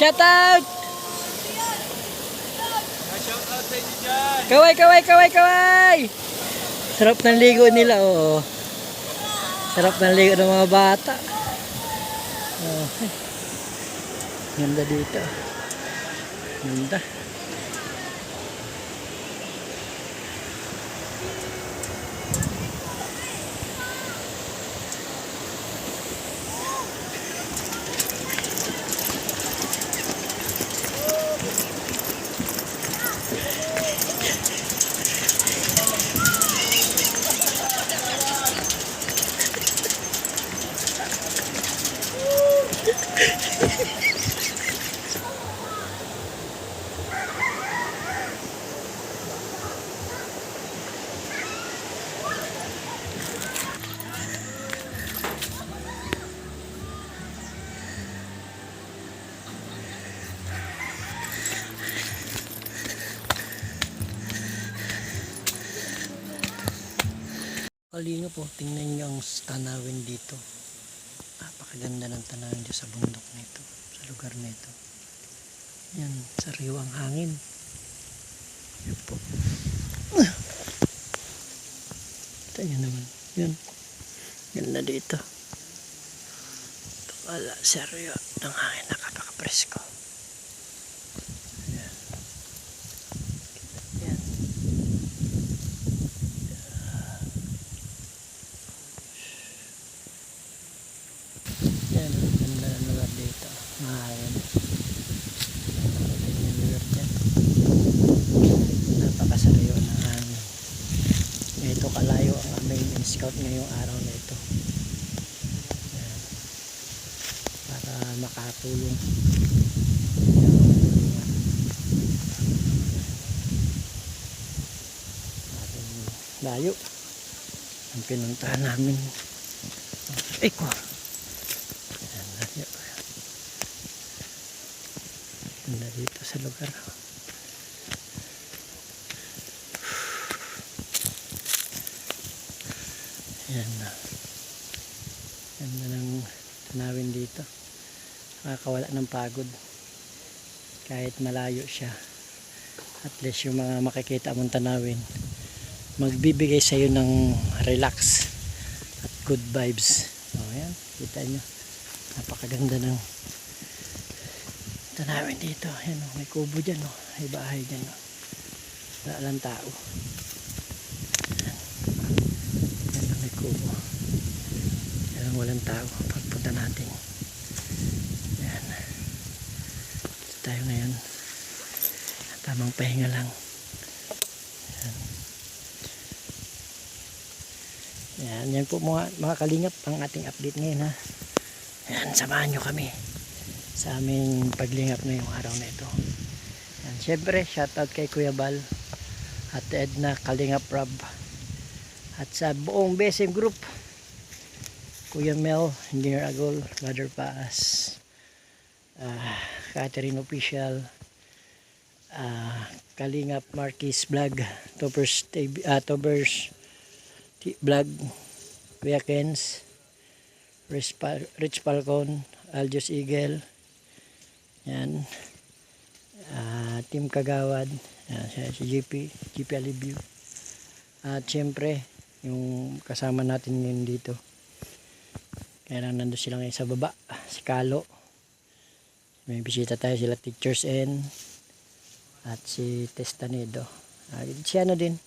shout out! Shout out sa inyo dyan. Kaway, kaway, kaway, kaway! Sarap ng ligo nila, oh. Sarap ng ligo ng mga bata. Oh. Ganda dito. Ganda. Kalinga po, tingnan nyo ang tanawin dito. Napakaganda ng tanawin dito sa bundok nito, sa lugar nito. Yan, sariwang hangin. Yan po. Ito nyo naman. Yan. Ganda dito. Wala, sariwa ng hangin, nakapakapresko. Yan. Yan. Yan, ganda ng lugar dito. Mahangin. Tingnan yung lugar dyan. Napakasariwa ng hangin. Ito kalayo ang aming in-scout ngayong araw na ito. Yan. Para makatulong. Layo ang pinuntahan namin. Ay ko. Ayan, layo. Ganda dito sa lugar. Ayan na. Ganda ng tanawin dito. Nakakawala ng pagod. Kahit malayo siya. At least yung mga makikita mong tanawin, magbibigay sa iyo ng relax at good vibes. O yan, kita nyo, napakaganda ng tanawin dito. Yan, may kubo dyan, may bahay dyan. Wala lang tao. Yan, yan may kubo. Yan, walang tao pagpunta natin. Yan, ito tayo ngayon, tamang pahinga lang. Yan po mga kalingap ang ating update ngayon, ha. Yan, samahan nyo kami sa aming paglingap ngayong araw na ito. Yan, syempre shoutout kay Kuya Bal at Edna Kalingap Rob at sa buong BSM group, Kuya Mel, Engineer Agol, Brother Paas, Catherine Official, Kalingap Marquis Vlog, Tobers Vlog, Kuya Kens, Rich Falcon, Aljos Eagle, yan, Team Kagawad, yan, si GP Alibio, at syempre yung kasama natin ngayon dito, kaya lang nandun sila ngayon sa baba, si Kalo, may bisita tayo, sila Teachers N at si Testanedo, si ano din,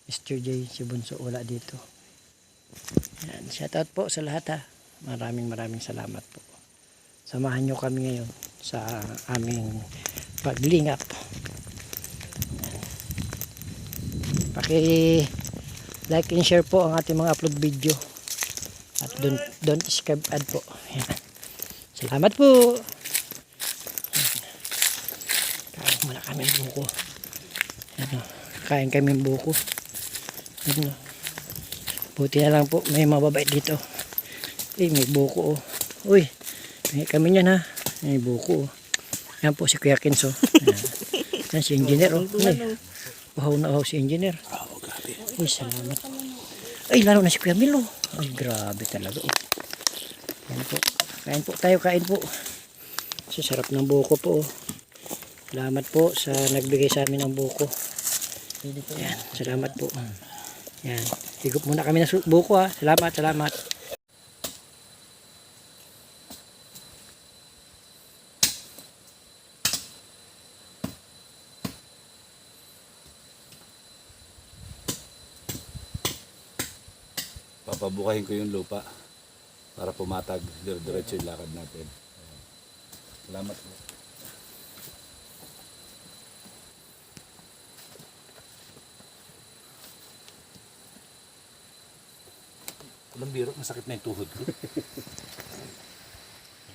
Mr. J, si Bunso, wala dito. Yan, shoutout po sa lahat, ha. Maraming salamat po. Samahan nyo kami ngayon sa aming paglingap. Paki-like and share po ang ating mga upload video. At don't skip ad po. Yan. Salamat po. Kain muna kami buko. Yan, kain kami buko. Ano, buti na lang po may mababait dito. May buko, uy, may kami yan, ha. May buko, yan po si Kuya Kenzo. Yan si engineer, uhaw na uhaw si engineer. Uy, salamat. Ay, lalo na si Kuya Milo. Ay, grabe talaga. Yan po, kain po tayo, kain po. So, sarap ng buko po. Oh. Salamat po sa nagbigay sa amin ng buko. Yan, salamat po. Yan. Higop muna kami ng buko ha. Salamat, salamat. Papabukahin ko yung lupa para pumatag, diretso yung lakad natin. Salamat po. Walang biro, masakit na yung tuhod ko.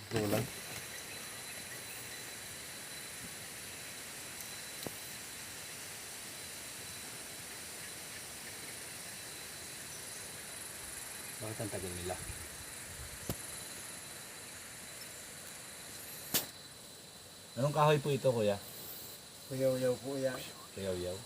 Ito lang. Bakit ang tagal nila? Anong kahoy po ito, kuya? Kuyaw-yaw po yan. Kayaw-yaw.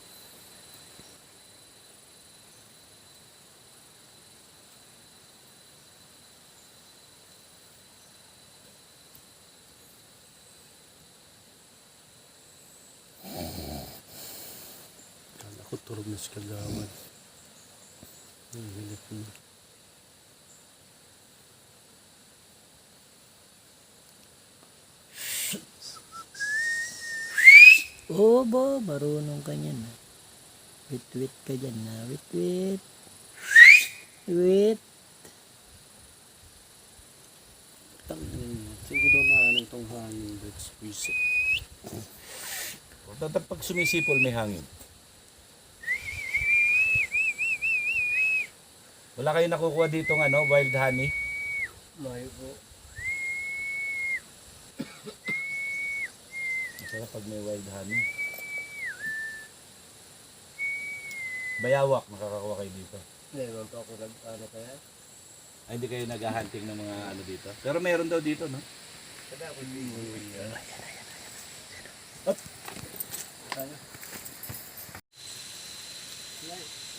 Kala ko turog na si Kagawad. Ang hilit mo. Obo, marunong ka niyan. Wit-wit ka dyan na. Wit-wit. Wit. Siguro daw na anong tong hangin. Let's squeeze it. Pag sumisipol may hangin. Wala kayo nakukuha dito ng wild honey? Layo po. Masarap pag may wild honey. Bayawak, makakakuha kayo dito. Hindi, wag pa ako nag-ano kaya. Ay, hindi kayo nag-hunting ng mga dito. Pero meron daw dito, no? Kada ako yung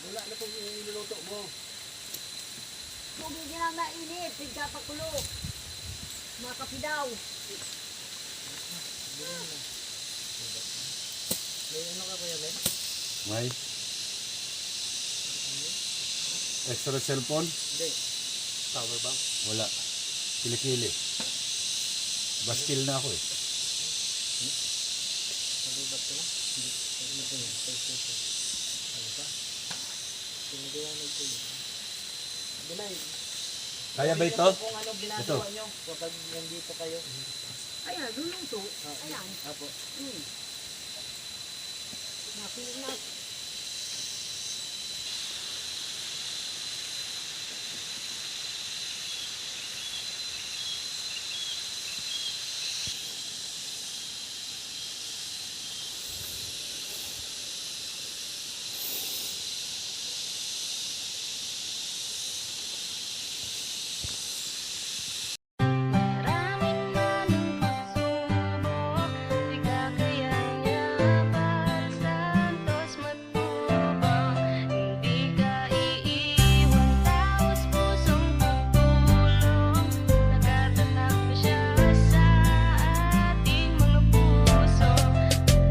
wala na pong niluluto mo. Tubig na mainit, pagkapakulo. Mga kapidaw. May ano ka kuya, men? May extra cellphone? Hindi. Power bank? Wala. Kilikili. Bastil na ako eh. Nalibat ko na? Hindi. Nalibat ko yun. PlayStation. Ano pa? Pinagayanag ko yun. Binay. Kaya ba ito? Kung ano ginagawa Ito. nyo kapag nandito kayo. Ayan, luluto. Ayan. Apo. Nakuha. Maraming manusubok, di kakayanya pagsantos matubang. Hindi ka iiwan, taos pusong pagtulong. Nagtatatag pa siya sa ating mga puso.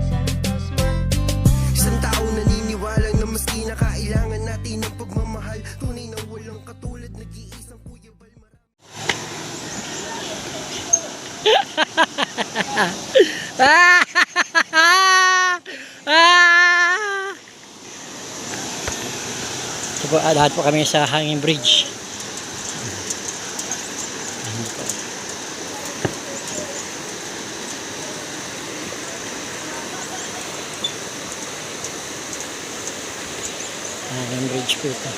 Santos matubang. Isang tao naniniwala na maski na kailangan natin ng pagmamahal. Tunay na walang katulad, nag-iisang Kuya Balmar. So po, lahat po kami sa hanging bridge. Hanging bridge po ito.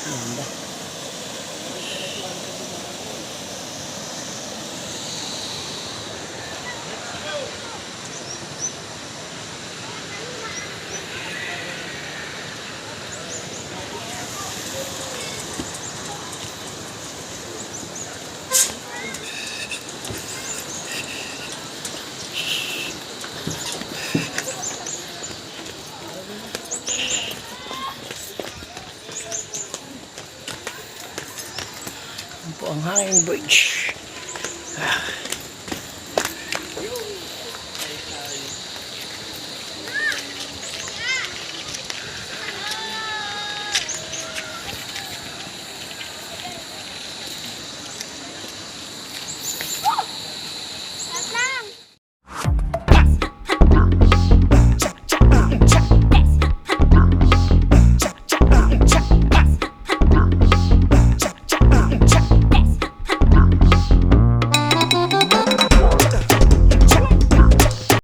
Ganda. po ang hanging bridge.